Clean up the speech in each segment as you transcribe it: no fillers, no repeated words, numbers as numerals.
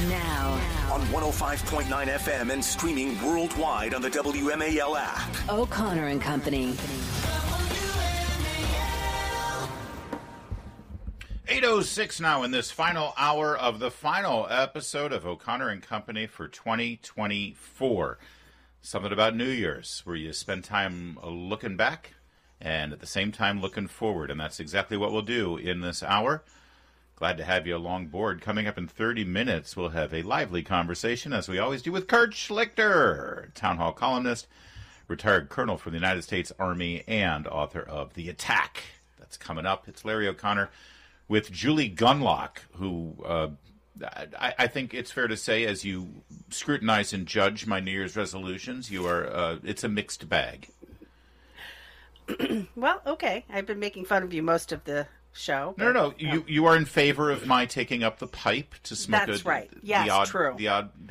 Now. On 105.9 FM and streaming worldwide on the WMAL app. O'Connor and Company. 8:06 now in this final hour of the final episode of O'Connor and Company for 2024. Something about New Year's, where you spend time looking back and at the same time looking forward. And that's exactly what we'll do in this hour. Glad to have you along board. Coming up in 30 minutes, we'll have a lively conversation, as we always do, with Kurt Schlichter, Townhall columnist, retired colonel for the United States Army, and author of The Attack. That's coming up. It's Larry O'Connor with Julie Gunlock, who I think it's fair to say, as you scrutinize and judge my New Year's resolutions, you are it's a mixed bag. Well, okay. I've been making fun of you most of the show. No. You are in favor of my taking up the pipe to smoke. That's right. Yes, true. The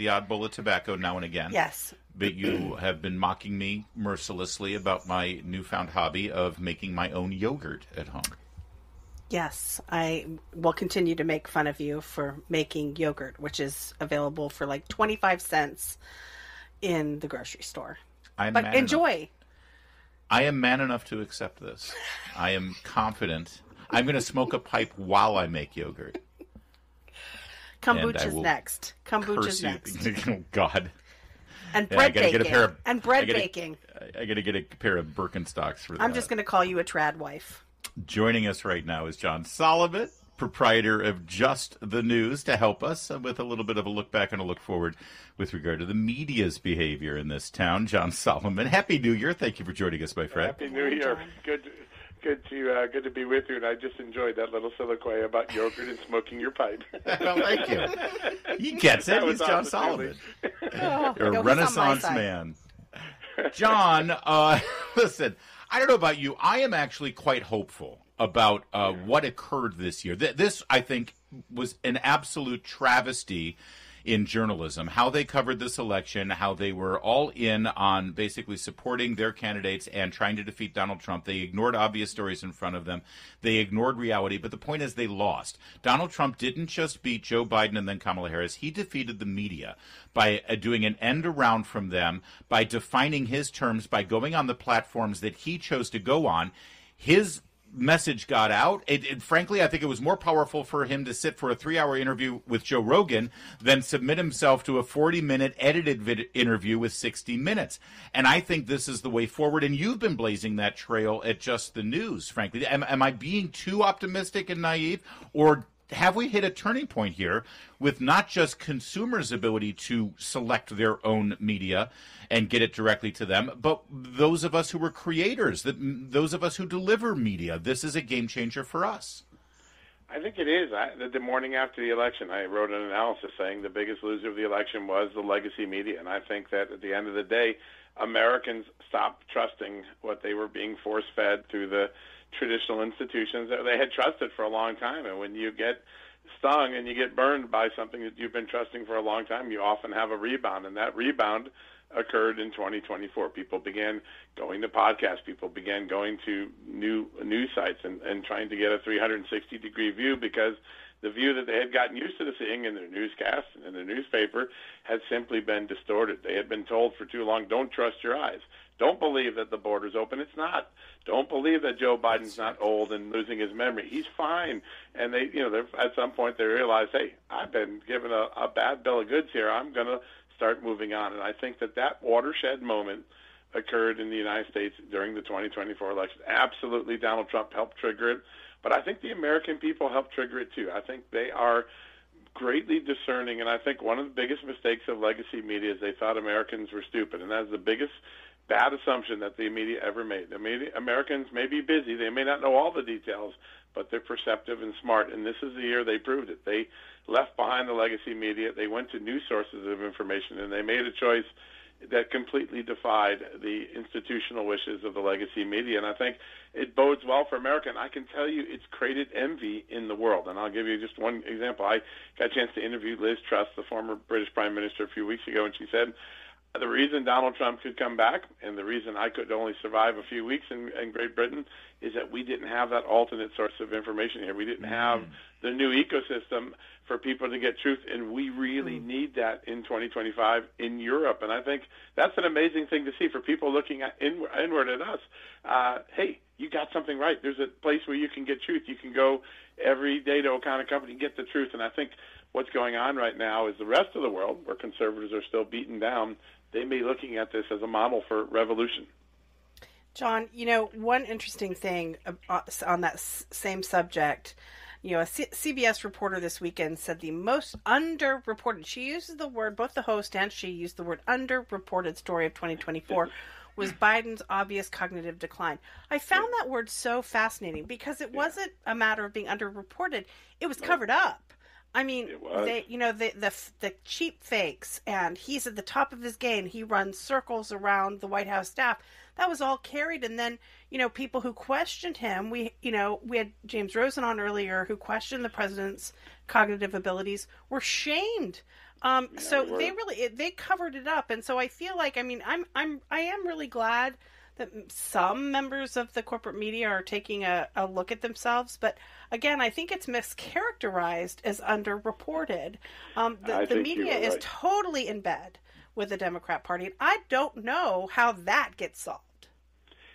odd bowl of tobacco now and again. Yes. But you have been mocking me mercilessly about my newfound hobby of making my own yogurt at home. Yes, I will continue to make fun of you for making yogurt, which is available for like 25 cents in the grocery store. But enjoy. I am man enough to accept this. I am confident. I'm going to smoke a pipe while I make yogurt. Kombucha's next. Kombucha's next. Oh, God. And bread baking. And bread baking. I got to get a pair of Birkenstocks for that. I'm just going to call you a trad wife. Joining us right now is John Solomon, proprietor of Just the News, to help us with a little bit of a look back and a look forward with regard to the media's behavior in this town. John Solomon, Happy New Year. Thank you for joining us, my friend. Happy New Year. Good to be with you, and I just enjoyed that little soliloquy about yogurt and smoking your pipe. Well, thank you. He gets it. He's John Solomon. You're a Renaissance man. John, listen, I don't know about you. I am actually quite hopeful about what occurred this year. This, I think, was an absolute travesty in journalism, how they covered this election, how they were all in on basically supporting their candidates and trying to defeat Donald Trump. They ignored obvious stories in front of them. They ignored reality. But the point is, they lost. Donald Trump didn't just beat Joe Biden and then Kamala Harris. He defeated the media by doing an end around from them, by defining his terms, by going on the platforms that he chose to go on. His message got out. Frankly, I think it was more powerful for him to sit for a 3-hour interview with Joe Rogan than submit himself to a 40-minute edited interview with 60 Minutes. And I think this is the way forward. And you've been blazing that trail at Just the News, frankly. Am I being too optimistic and naive? Or have we hit a turning point here with not just consumers' ability to select their own media and get it directly to them, but those of us who were creators, those of us who deliver media? This is a game changer for us. I think it is. The morning after the election, I wrote an analysis saying the biggest loser of the election was the legacy media. And I think that at the end of the day, Americans stopped trusting what they were being force-fed through the traditional institutions that they had trusted for a long time. And when you get stung and you get burned by something that you've been trusting for a long time, you often have a rebound. And that rebound occurred in 2024. People began going to podcasts. People began going to new news sites and trying to get a 360-degree view, because the view that they had gotten used to seeing in their newscasts and in their newspaper had simply been distorted. They had been told for too long, don't trust your eyes. Don't believe that the border's open. It's not. Don't believe that Joe Biden's not old and losing his memory. He's fine. And they, at some point they realized, hey, I've been given a bad bill of goods here. I'm going to start moving on. And I think that watershed moment occurred in the United States during the 2024 election. Absolutely, Donald Trump helped trigger it. But I think the American people helped trigger it too. I think they are greatly discerning, and I think one of the biggest mistakes of legacy media is they thought Americans were stupid, and that's the biggest bad assumption that the media ever made. Americans may be busy, they may not know all the details, but they're perceptive and smart, and this is the year they proved it. They left behind the legacy media, they went to new sources of information, and they made a choice that completely defied the institutional wishes of the legacy media. And I think it bodes well for America. And I can tell you it's created envy in the world. And I'll give you just one example. I got a chance to interview Liz Truss, the former British Prime Minister, a few weeks ago, and she said, the reason Donald Trump could come back and the reason I could only survive a few weeks in Great Britain is that we didn't have that alternate source of information here. We didn't have the new ecosystem for people to get truth, and we really need that in 2025 in Europe. And I think that's an amazing thing to see for people looking inward at us. Hey, you got something right. There's a place where you can get truth. You can go every day to O'Connor Company and get the truth. And I think what's going on right now is the rest of the world, where conservatives are still beaten down, they may be looking at this as a model for revolution. John, one interesting thing on that same subject, a CBS reporter this weekend said the most underreported, she uses the word, both the host and she used the word underreported story of 2024 was Biden's obvious cognitive decline. I found that word so fascinating because it wasn't a matter of being underreported. It was covered up. I mean, the cheap fakes, and he's at the top of his game. He runs circles around the White House staff. That was all carried. And then, people who questioned him, we had James Rosen on earlier who questioned the president's cognitive abilities, were shamed. So they covered it up. And so I feel like, I am really glad that some members of the corporate media are taking a look at themselves. But again, I think it's mischaracterized as underreported. The media is totally in bed with the Democrat Party. And I don't know how that gets solved.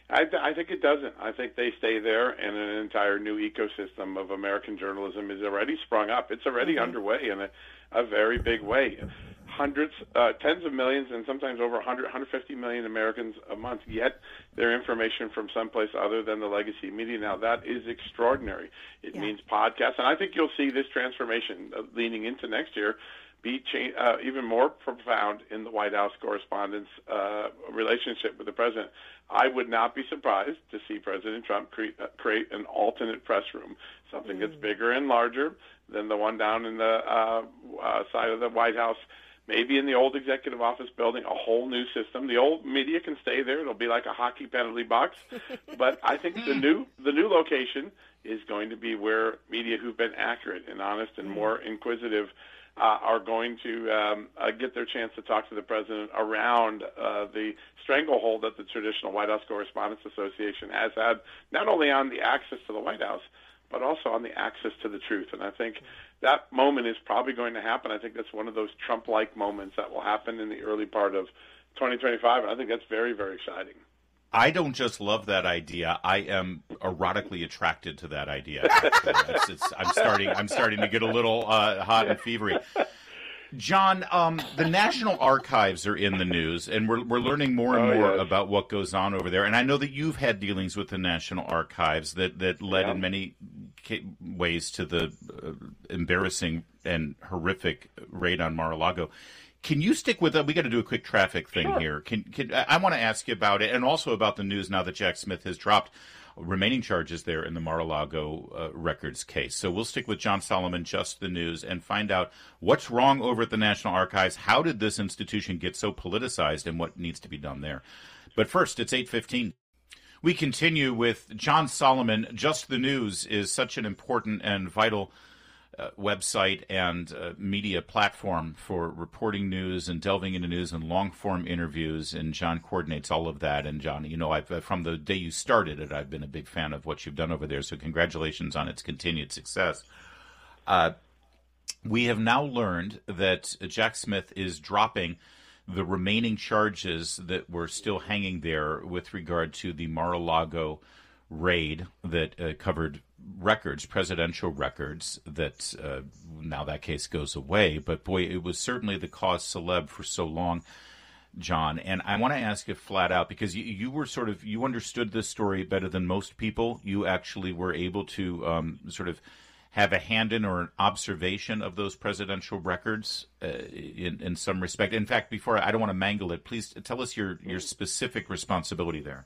I think it doesn't. I think they stay there, and an entire new ecosystem of American journalism is already sprung up. It's already underway in a very big way. Hundreds, tens of millions, and sometimes over 150 million Americans a month get their information from someplace other than the legacy media. Now, that is extraordinary. It means podcasts, and I think you'll see this transformation leaning into next year be even more profound in the White House correspondence relationship with the president. I would not be surprised to see President Trump create an alternate press room, something that's bigger and larger than the one down in the side of the White House, maybe in the old executive office building, a whole new system. The old media can stay there. It'll be like a hockey penalty box. But I think the new location is going to be where media who've been accurate and honest and more inquisitive are going to get their chance to talk to the president around the stranglehold that the traditional White House Correspondents Association has had, not only on the access to the White House, but also on the access to the truth. And I think that moment is probably going to happen. I think that's one of those Trump-like moments that will happen in the early part of 2025, and I think that's very, very exciting. I don't just love that idea. I am erotically attracted to that idea. I'm starting to get a little hot and fevery. John, the National Archives are in the news, and we're learning more and more about what goes on over there. And I know that you've had dealings with the National Archives that led in many ways to the embarrassing and horrific raid on Mar-a-Lago. Can you stick with that? We got to do a quick traffic thing here. I want to ask you about it, and also about the news now that Jack Smith has dropped remaining charges there in the Mar-a-Lago records case. So we'll stick with John Solomon, Just the News, and find out what's wrong over at the National Archives. How did this institution get so politicized, and what needs to be done there? But first, it's 8:15. We continue with John Solomon. Just the News is such an important and vital website and media platform for reporting news and delving into news and long-form interviews, and John coordinates all of that. And John, I've from the day you started it, I've been a big fan of what you've done over there, so congratulations on its continued success. We have now learned that Jack Smith is dropping the remaining charges that were still hanging there with regard to the Mar-a-Lago raid that covered records, presidential records, that now that case goes away. But boy, it was certainly the cause celeb for so long, John. And I want to ask you flat out, because you were you understood this story better than most people. You actually were able to have a hand in or an observation of those presidential records in some respect. In fact, I don't want to mangle it, please tell us your specific responsibility there.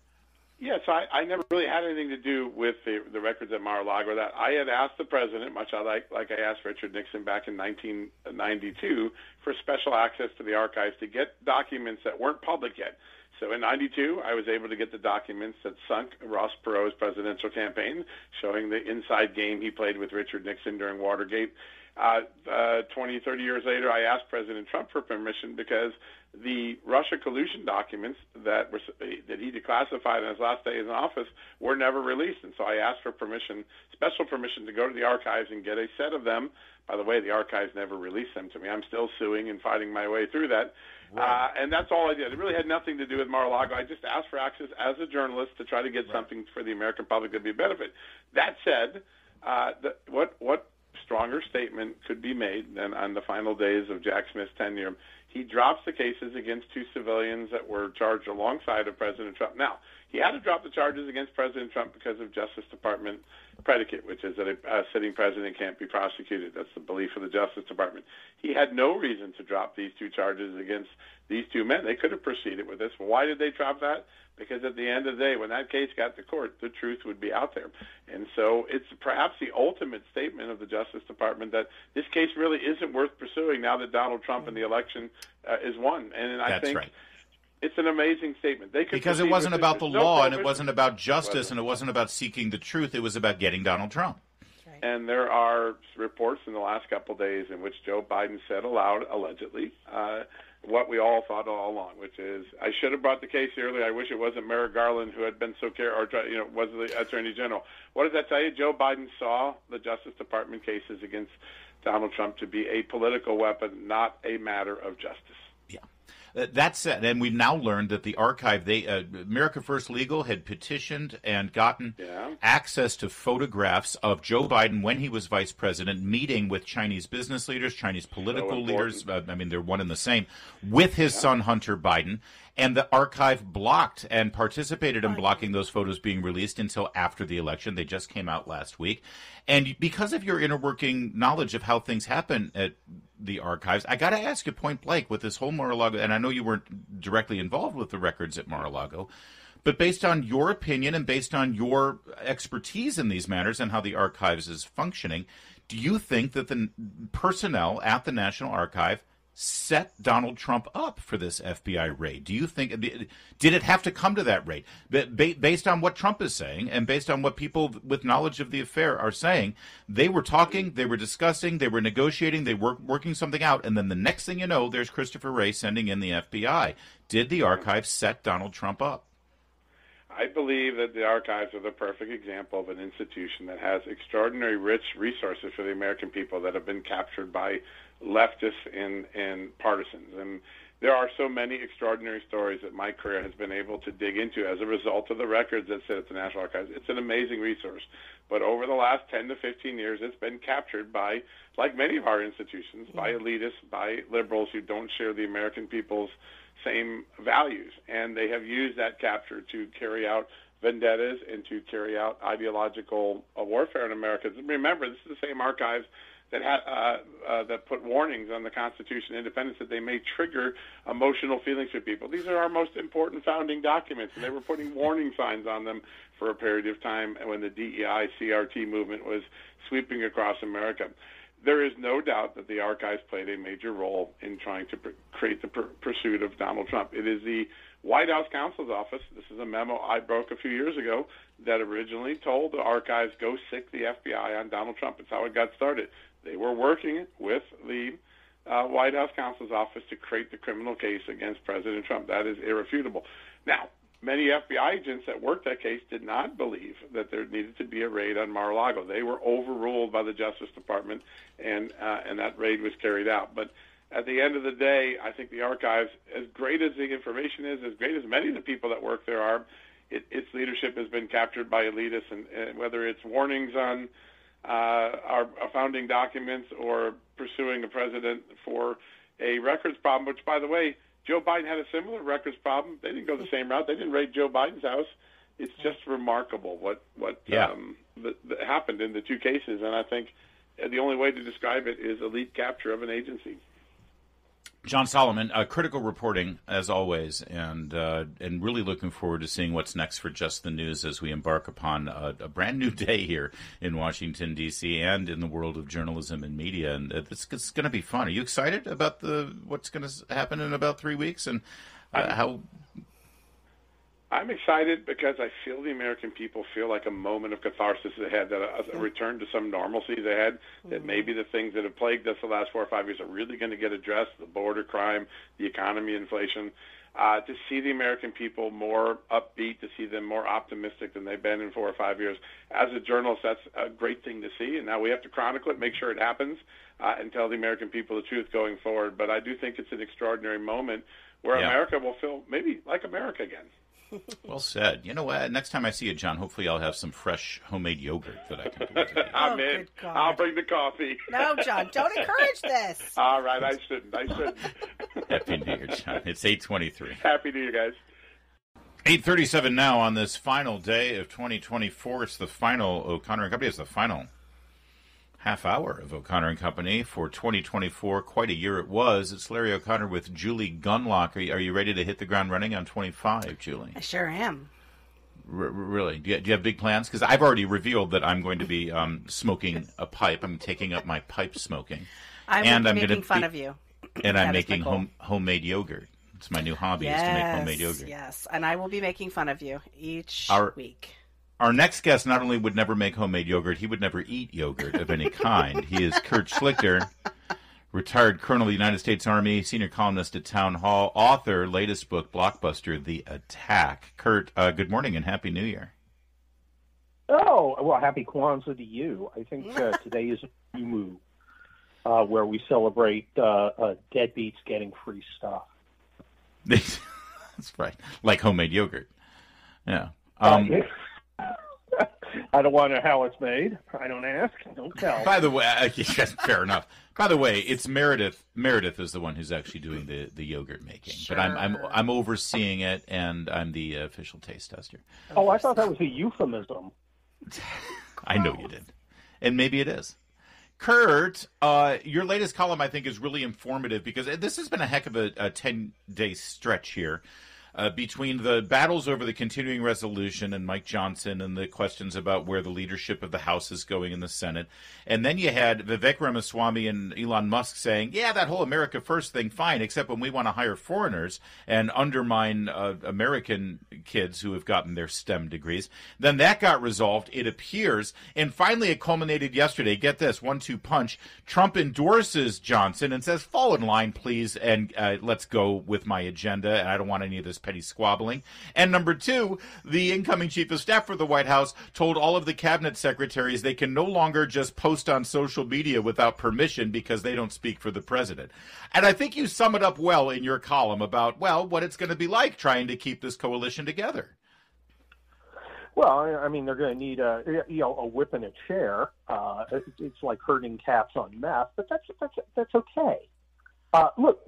Yes, I never really had anything to do with the records at Mar-a-Lago. That I had asked the president, much like I asked Richard Nixon back in 1992, for special access to the archives to get documents that weren't public yet. So in 92, I was able to get the documents that sunk Ross Perot's presidential campaign, showing the inside game he played with Richard Nixon during Watergate. 20, 30 years later, I asked President Trump for permission because the Russia collusion documents that he declassified on his last day in office were never released. And so I asked for permission, special permission, to go to the archives and get a set of them. By the way, the archives never released them to me. I'm still suing and fighting my way through that. Right. And that's all I did. It really had nothing to do with Mar-a-Lago. I just asked for access as a journalist to try to get something for the American public that would be a benefit. That said, what stronger statement could be made than on the final days of Jack Smith's tenure? He drops the cases against two civilians that were charged alongside of President Trump. Now, he had to drop the charges against President Trump because of Justice Department predicate, which is that a sitting president can't be prosecuted. That's the belief of the Justice Department. He had no reason to drop these two charges against these two men. They could have proceeded with this. Why did they drop that? Because at the end of the day, when that case got to court, the truth would be out there. And so it's perhaps the ultimate statement of the Justice Department that this case really isn't worth pursuing now that Donald Trump and the election is won. And I think it's an amazing statement. Because it wasn't about the law, and it wasn't about justice, and it wasn't about seeking the truth. It was about getting Donald Trump. And there are reports in the last couple of days in which Joe Biden said aloud, allegedly, what we all thought all along, which is, I should have brought the case earlier. I wish it wasn't Merrick Garland who had been so was the Attorney General. What does that tell you? Joe Biden saw the Justice Department cases against Donald Trump to be a political weapon, not a matter of justice. Yeah. That said, and we've now learned that the archive, America First Legal had petitioned and gotten access to photographs of Joe Biden when he was vice president, meeting with Chinese business leaders, Chinese political leaders, they're one and the same, with his son Hunter Biden. And the archive blocked and participated in blocking those photos being released until after the election. They just came out last week. And because of your inner working knowledge of how things happen at the archives, I got to ask you point blank with this whole Mar-a-Lago, and I know you weren't directly involved with the records at Mar-a-Lago, but based on your opinion and based on your expertise in these matters and how the archives is functioning, do you think that the personnel at the National Archive set Donald Trump up for this FBI raid? Do you think, did it have to come to that raid? Based on what Trump is saying and based on what people with knowledge of the affair are saying, they were talking, they were discussing, they were negotiating, they were working something out, and then the next thing you know, there's Christopher Wray sending in the FBI. Did the archives set Donald Trump up? I believe that the archives are the perfect example of an institution that has extraordinary rich resources for the American people that have been captured by leftists and partisans. And there are so many extraordinary stories that my career has been able to dig into as a result of the records that sit at the National Archives. It's an amazing resource. But over the last 10 to 15 years, it's been captured by, like many of our institutions, by elitists, by liberals who don't share the American people's same values. And they have used that capture to carry out vendettas and to carry out ideological warfare in America. Remember, this is the same archives that put warnings on the Constitution and independence that they may trigger emotional feelings for people. These are our most important founding documents, and they were putting warning signs on them for a period of time when the DEI CRT movement was sweeping across America. There is no doubt that the archives played a major role in trying to create the pursuit of Donald Trump. It is the White House counsel's office, this is a memo I broke a few years ago, that originally told the archives, go sic the FBI on Donald Trump. It's how it got started. They were working with the White House counsel's office to create the criminal case against President Trump. That is irrefutable. Now, many FBI agents that worked that case did not believe that there needed to be a raid on Mar-a-Lago. They were overruled by the Justice Department, and that raid was carried out. But at the end of the day, I think the archives, as great as the information is, as great as many of the people that work there are, its leadership has been captured by elitists, and whether it's warnings on our founding documents or pursuing a president for a records problem, which, by the way, Joe Biden had a similar records problem. They didn't go the same route. They didn't raid Joe Biden's house. It's just remarkable what happened in the two cases, and I think the only way to describe it is elite capture of an agency. John Solomon, critical reporting as always, and really looking forward to seeing what's next for Just the News as we embark upon a brand new day here in Washington, D.C. and in the world of journalism and media. And it's going to be fun. Are you excited about what's going to happen in about 3 weeks and how? I'm excited because I feel the American people feel like a moment of catharsis ahead, that a return to some normalcy is ahead, that maybe the things that have plagued us the last 4 or 5 years are really going to get addressed, the border crime, the economy, inflation. To see the American people more upbeat, to see them more optimistic than they've been in 4 or 5 years. As a journalist, that's a great thing to see, and now we have to chronicle it, make sure it happens, and tell the American people the truth going forward. But I do think it's an extraordinary moment where America will feel maybe like America again. Well said. You know what? Next time I see you, John, hopefully I'll have some fresh homemade yogurt that I can do. I'm in. I'll bring the coffee. No, John, don't encourage this. All right, I shouldn't. Happy New Year, John. It's 8:23. Happy New Year, guys. 8:37 now on this final day of 2024. It's the final O'Connor and Company. It's the final half hour of O'Connor and Company for 2024. Quite a year it was. It's Larry O'Connor with Julie Gunlock. Are you ready to hit the ground running on 25, Julie? I sure am. Really? Do you have big plans? Because I've already revealed that I'm going to be smoking a pipe. I'm taking up my pipe smoking. I'm making fun of you. And I'm making homemade yogurt. It's my new hobby, is to make homemade yogurt. Yes, and I will be making fun of you each week. Our next guest not only would never make homemade yogurt, he would never eat yogurt of any kind. He is Kurt Schlichter, retired Colonel of the United States Army, senior columnist at Townhall, author, latest book, blockbuster, The Attack. Kurt, good morning and Happy New Year. Oh, well, Happy Kwanzaa to you. I think today is Umu, where we celebrate deadbeats getting free stuff. That's right. Like homemade yogurt. Yeah. I don't want to know how it's made. I don't ask. Don't tell. By the way, fair enough. By the way, it's Meredith. Meredith is the one who's actually doing the yogurt making. Sure. But I'm overseeing it, and I'm the official taste tester. Oh, I thought that was a euphemism. I know you did, and maybe it is. Kurt, your latest column, I think, is really informative because this has been a heck of a 10-day stretch here. Between the battles over the continuing resolution and Mike Johnson and the questions about where the leadership of the House is going in the Senate. And then you had Vivek Ramaswamy and Elon Musk saying, yeah, that whole America First thing, fine, except when we want to hire foreigners and undermine American kids who have gotten their STEM degrees. Then that got resolved, it appears. And finally it culminated yesterday. Get this, 1-2 punch. Trump endorses Johnson and says, fall in line, please, and let's go with my agenda. And I don't want any of this petty squabbling. And number two, the incoming chief of staff for the White House told all of the cabinet secretaries they can no longer just post on social media without permission because they don't speak for the president. And I think you sum it up well in your column about, well, what it's going to be like trying to keep this coalition together. Well, I mean, they're going to need a whip and a chair. It's like herding cats on meth, but that's okay. Look,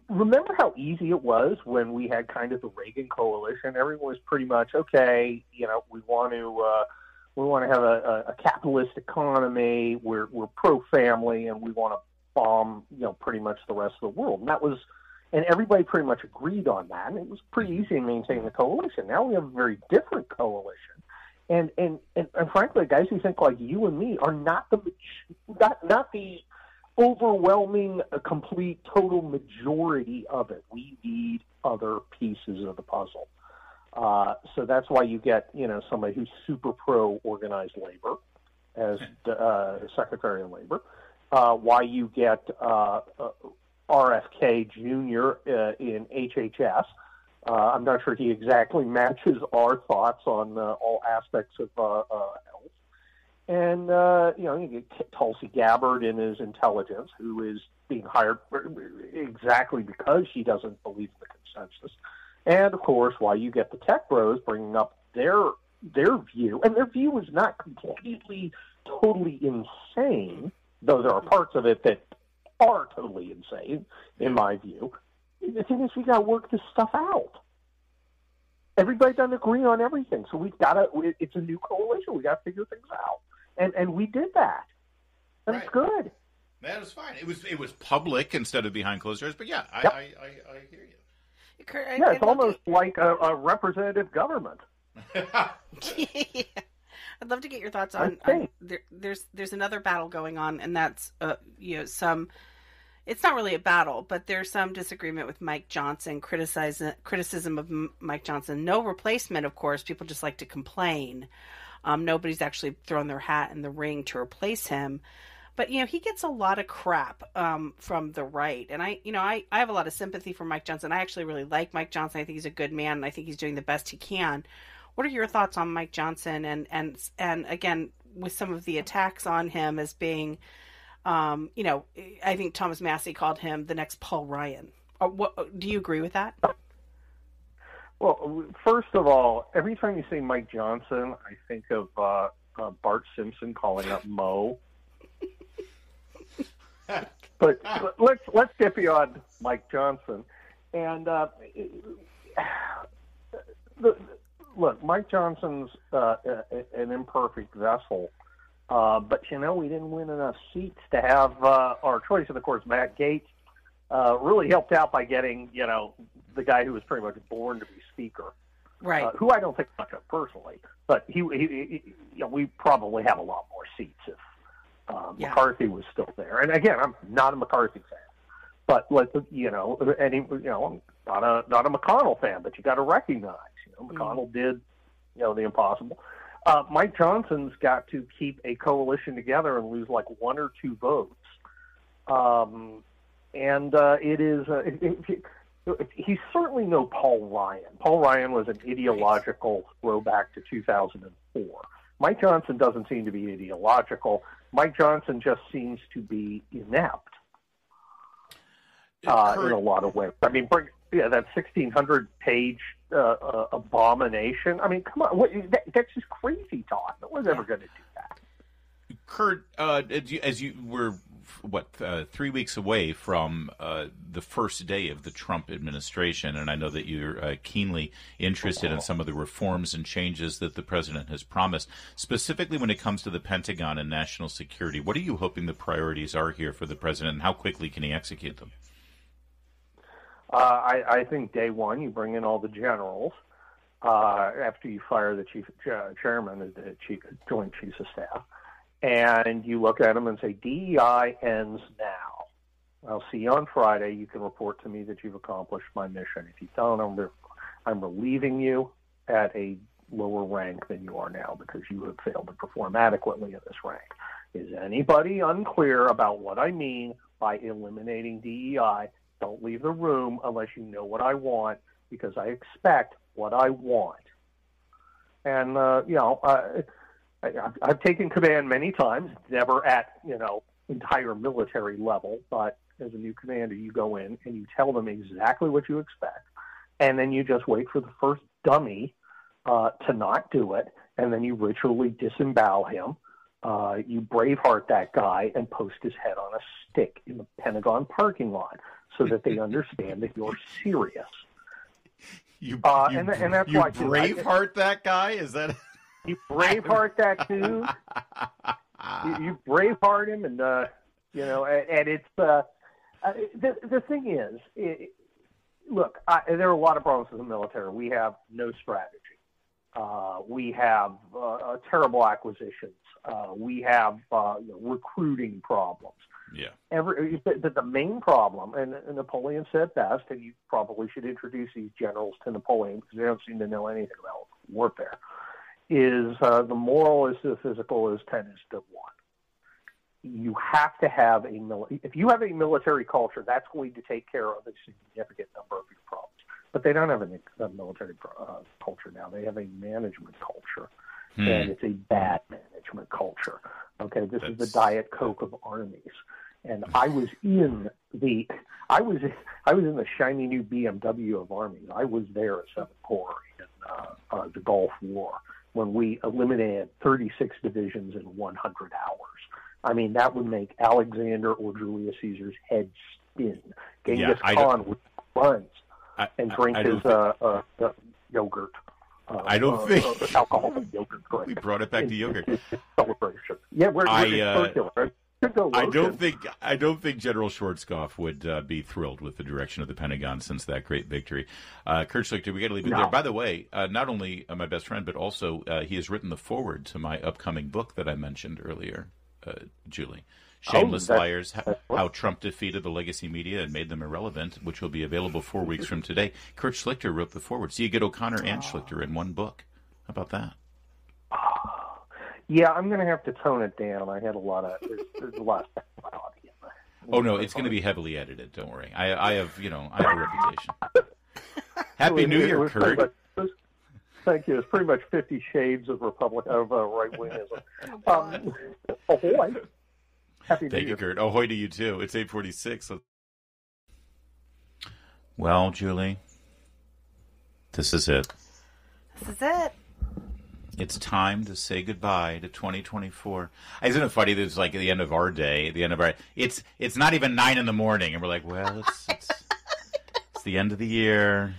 remember how easy it was when we had kind of the Reagan coalition? Everyone was pretty much okay. We want to have a capitalist economy. We're pro-family, and we want to bomb pretty much the rest of the world. And everybody pretty much agreed on that. And it was pretty easy to maintain the coalition. Now we have a very different coalition, and frankly, guys who think like you and me are not the overwhelming, complete, total majority of it. We need other pieces of the puzzle. So that's why you get, somebody who's super pro-organized labor as Secretary of Labor. Why you get RFK Jr. In HHS. I'm not sure he exactly matches our thoughts on all aspects of health. And, you get Tulsi Gabbard in his intelligence, who is being hired exactly because she doesn't believe in the consensus. And, of course, why you get the tech bros bringing up their view. And their view is not completely, totally insane, though there are parts of it that are totally insane, in my view. The thing is, we got to work this stuff out. Everybody doesn't agree on everything, so it's a new coalition. We got to figure things out. And we did that. And It's good. That was fine. It was public instead of behind closed doors. But yeah, I hear you. It's almost like a representative government. Yeah. I'd love to get your thoughts on there's another battle going on, and that's some it's not really a battle, but there's some disagreement with Mike Johnson, criticism of Mike Johnson. No replacement, of course. People just like to complain. Nobody's actually thrown their hat in the ring to replace him. But, he gets a lot of crap from the right. And I have a lot of sympathy for Mike Johnson. I actually really like Mike Johnson. I think he's a good man, and I think he's doing the best he can. What are your thoughts on Mike Johnson? And again, with some of the attacks on him as being, I think Thomas Massey called him the next Paul Ryan. Do you agree with that? Well, first of all, every time you say Mike Johnson, I think of Bart Simpson calling up Mo. But let's get beyond Mike Johnson. And look, Mike Johnson's an imperfect vessel. But, we didn't win enough seats to have our choice. And, of course, Matt Gaetz really helped out by getting, the guy who was pretty much born to be Speaker. Right. Who I don't think much of personally. But we probably have a lot more seats if McCarthy was still there. And, again, I'm not a McCarthy fan. But, I'm not a McConnell fan, but you got to recognize, McConnell did, the impossible. Mike Johnson's got to keep a coalition together and lose like 1 or 2 votes. It is he's certainly no Paul Ryan. Paul Ryan was an ideological throwback to 2004. Mike Johnson doesn't seem to be ideological. Mike Johnson just seems to be inept in a lot of ways. I mean, that 1,600-page abomination. I mean, come on, that's just crazy talk. No one's ever going to do that. Kurt, as you were, 3 weeks away from the first day of the Trump administration, and I know that you're keenly interested in some of the reforms and changes that the president has promised, specifically when it comes to the Pentagon and national security. What are you hoping the priorities are here for the president, and how quickly can he execute them? I think day one, you bring in all the generals after you fire the chairman, the Joint Chiefs of Staff, and you look at them and say, DEI ends now. I'll see you on Friday. You can report to me that you've accomplished my mission. If you don't, I'm relieving you at a lower rank than you are now because you have failed to perform adequately at this rank. Is anybody unclear about what I mean by eliminating DEI? Don't leave the room unless you know what I want, because I expect what I want. And, I've taken command many times, never at, entire military level, but as a new commander, you go in and you tell them exactly what you expect, and then you just wait for the first dummy to not do it, and then you ritually disembowel him. You Braveheart that guy and post his head on a stick in the Pentagon parking lot so that they understand that you're serious. And that's why Braveheart that guy? Is that... You Braveheart that dude. you Braveheart him, and and it's the thing is, look, there are a lot of problems with the military. We have no strategy. We have terrible acquisitions. We have recruiting problems. Yeah. But the main problem, and Napoleon said best, and you probably should introduce these generals to Napoleon because they don't seem to know anything about warfare, is the moral is to the physical is 10 is to 1. You have to have if you have a military culture, that's going to take care of a significant number of your problems. But they don't have a military culture now. They have a management culture, and it's a bad management culture. Okay, this is the Diet Coke of armies. And I was in the shiny new BMW of armies. I was there at 7th Corps in the Gulf War when we eliminated 36 divisions in 100 hours. I mean, that would make Alexander or Julius Caesar's head spin. Genghis Khan would run and drink his yogurt. I don't think alcoholic yogurt. Correct. We brought it back to yogurt. Celebration. Yeah, we're circular. I don't think General Schwarzkopf would be thrilled with the direction of the Pentagon since that great victory. Kurt Schlichter, we got to leave it there. By the way, not only my best friend, but also he has written the foreword to my upcoming book that I mentioned earlier, Julie. Shameless Liars, How Trump Defeated the Legacy Media and Made Them Irrelevant, which will be available 4 weeks from today. Kurt Schlichter wrote the foreword. So you get O'Connor and Schlichter in one book. How about that? Yeah, I'm going to have to tone it down. I had there's a lot of sexuality in there. Oh, no, it's going to be heavily edited. Don't worry. I have a reputation. Happy New Year, Kurt. Thank you. It's pretty much 50 Shades of right-wingism. Ahoy. Happy New Year. Thank you, Kurt. Ahoy to you, too. It's 8:46. Well, Julie, this is it. This is it. It's time to say goodbye to 2024. Isn't it funny that it's like at the end of our day, it's not even 9 a.m, and we're like, well, it's the end of the year.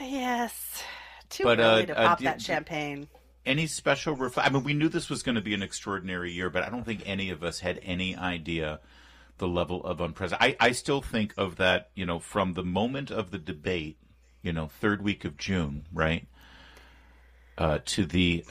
Yes. Too early to pop that champagne. Any special we knew this was going to be an extraordinary year, but I don't think any of us had any idea the level of unprecedented. I still think of that, from the moment of the debate, third week of June, right? To the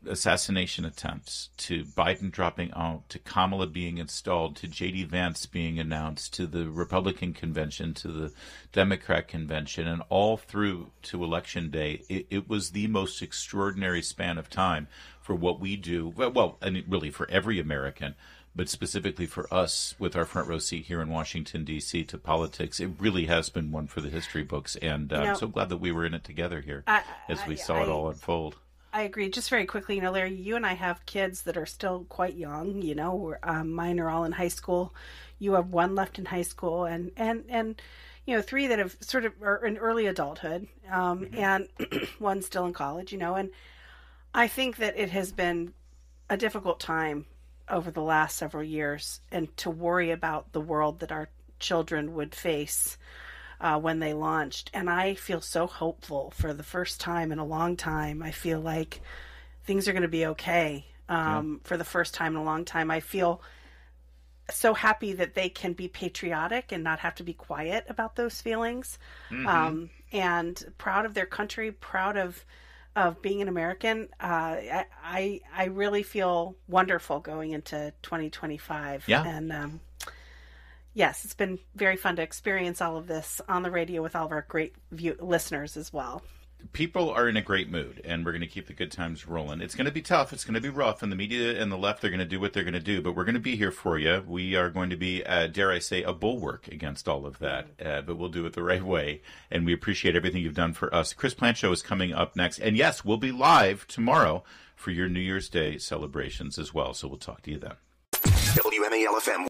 assassination attempts, to Biden dropping out, to Kamala being installed, to J.D. Vance being announced, to the Republican convention, to the Democrat convention, and all through to Election Day, it was the most extraordinary span of time for what we do, well, and really for every American, but specifically for us with our front row seat here in Washington, D.C. to politics. It really has been one for the history books, and I'm so glad that we were in it together here as we saw it all unfold. I agree. Just very quickly, Larry, you and I have kids that are still quite young. Mine are all in high school. You have one left in high school, and 3 that have sort of are in early adulthood, and one still in college. And I think that it has been a difficult time over the last several years, and to worry about the world that our children would face when they launched. And I feel so hopeful for the first time in a long time. I feel like things are going to be okay for the first time in a long time. I feel so happy that they can be patriotic and not have to be quiet about those feelings, and proud of their country, proud of being an American. I really feel wonderful going into 2025. Yeah. And yes, it's been very fun to experience all of this on the radio with all of our great listeners as well. People are in a great mood, and we're going to keep the good times rolling. It's going to be tough. It's going to be rough, and the media and the left are going to do what they're going to do, but we're going to be here for you. We are going to be, dare I say, a bulwark against all of that, but we'll do it the right way, and we appreciate everything you've done for us. Chris Plant Show is coming up next, and yes, we'll be live tomorrow for your New Year's Day celebrations as well, so we'll talk to you then. WMAL-FM